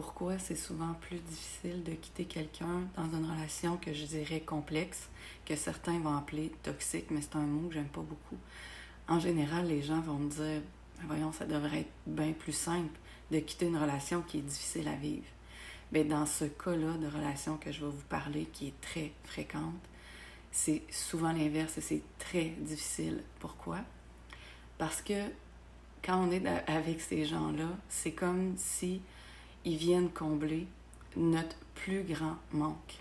pourquoi c'est souvent plus difficile de quitter quelqu'un dans une relation que je dirais complexe, que certains vont appeler toxique, mais c'est un mot que j'aime pas beaucoup. En général, les gens vont me dire, voyons, ça devrait être bien plus simple de quitter une relation qui est difficile à vivre. Mais dans ce cas-là de relation que je vais vous parler, qui est très fréquente, c'est souvent l'inverse et c'est très difficile. Pourquoi? Parce que quand on est avec ces gens-là, c'est comme si ils viennent combler notre plus grand manque.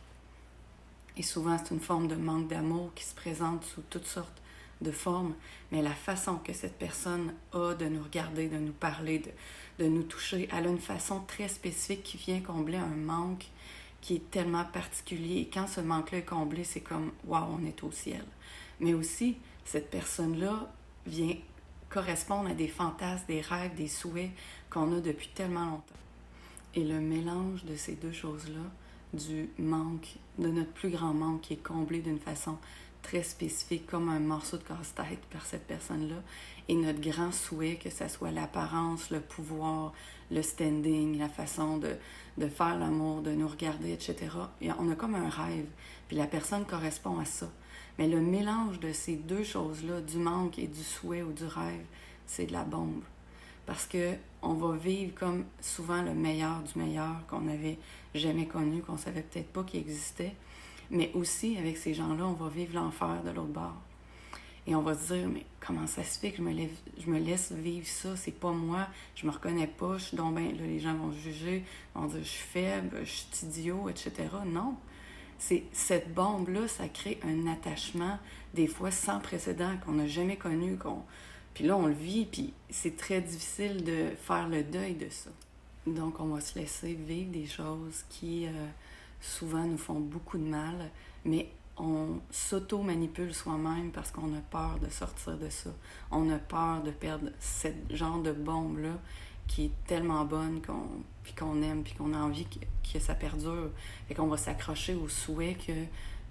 Et souvent, c'est une forme de manque d'amour qui se présente sous toutes sortes de formes, mais la façon que cette personne a de nous regarder, de nous parler, de nous toucher, elle a une façon très spécifique qui vient combler un manque qui est tellement particulier. Et quand ce manque-là est comblé, c'est comme « wow, on est au ciel ». Mais aussi, cette personne-là vient correspondre à des fantasmes, des rêves, des souhaits qu'on a depuis tellement longtemps. Et le mélange de ces deux choses-là, du manque, de notre plus grand manque qui est comblé d'une façon très spécifique, comme un morceau de casse-tête par cette personne-là, et notre grand souhait, que ce soit l'apparence, le pouvoir, le standing, la façon de faire l'amour, de nous regarder, etc. Et on a comme un rêve, puis la personne correspond à ça. Mais le mélange de ces deux choses-là, du manque et du souhait ou du rêve, c'est de la bombe. Parce qu'on va vivre comme souvent le meilleur du meilleur qu'on n'avait jamais connu, qu'on ne savait peut-être pas qu'il existait. Mais aussi, avec ces gens-là, on va vivre l'enfer de l'autre bord. Et on va se dire, mais comment ça se fait que je me laisse vivre ça? C'est pas moi, je me reconnais pas, je suis donc ben là, les gens vont juger, vont dire, je suis faible, je suis idiot, etc. Non. C'est cette bombe-là, ça crée un attachement, des fois sans précédent, qu'on n'a jamais connu, Puis là, on le vit, puis c'est très difficile de faire le deuil de ça. Donc, on va se laisser vivre des choses qui, souvent, nous font beaucoup de mal, mais on s'auto-manipule soi-même parce qu'on a peur de sortir de ça. On a peur de perdre ce genre de bombe-là qui est tellement bonne puis qu'on aime, puis qu'on a envie que ça perdure. Fait qu'on va s'accrocher au souhait que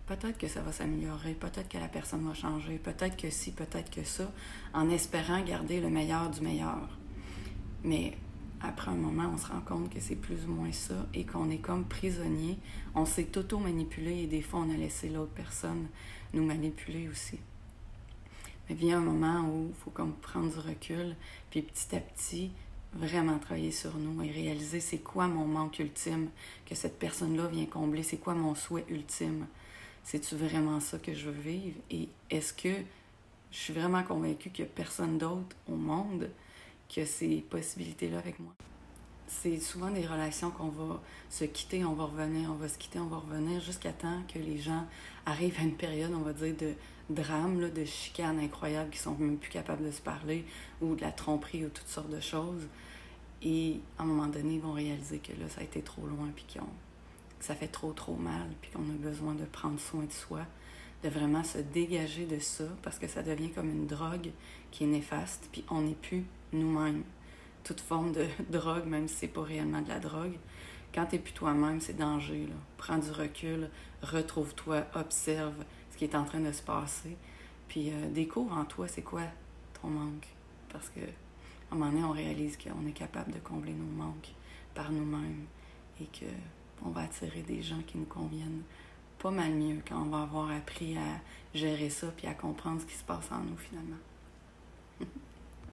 peut-être que ça va s'améliorer, peut-être que la personne va changer, peut-être que ci, peut-être que ça, en espérant garder le meilleur du meilleur. Mais après un moment, on se rend compte que c'est plus ou moins ça et qu'on est comme prisonnier. On s'est auto-manipulé et des fois, on a laissé l'autre personne nous manipuler aussi. Mais vient un moment où il faut comme prendre du recul, puis petit à petit, vraiment travailler sur nous et réaliser c'est quoi mon manque ultime que cette personne-là vient combler, c'est quoi mon souhait ultime. C'est-tu vraiment ça que je veux vivre? Et est-ce que je suis vraiment convaincue qu'il n'y a personne d'autre au monde qui a ces possibilités-là avec moi? C'est souvent des relations qu'on va se quitter, on va revenir, on va se quitter, on va revenir, jusqu'à temps que les gens arrivent à une période, on va dire, de drame, là, de chicane incroyable, qui sont même plus capables de se parler, ou de la tromperie, ou toutes sortes de choses. Et à un moment donné, ils vont réaliser que là, ça a été trop loin, puis que ça fait trop mal, puis qu'on a besoin de prendre soin de soi, de vraiment se dégager de ça, parce que ça devient comme une drogue qui est néfaste, puis on n'est plus nous-mêmes. Toute forme de drogue, même si c'est pas réellement de la drogue, quand t'es plus toi-même, c'est danger, là. Prends du recul, retrouve-toi, observe ce qui est en train de se passer, puis découvre en toi c'est quoi ton manque, parce que à un moment donné, on réalise qu'on est capable de combler nos manques par nous-mêmes et qu'on va attirer des gens qui nous conviennent pas mal mieux quand on va avoir appris à gérer ça puis à comprendre ce qui se passe en nous finalement.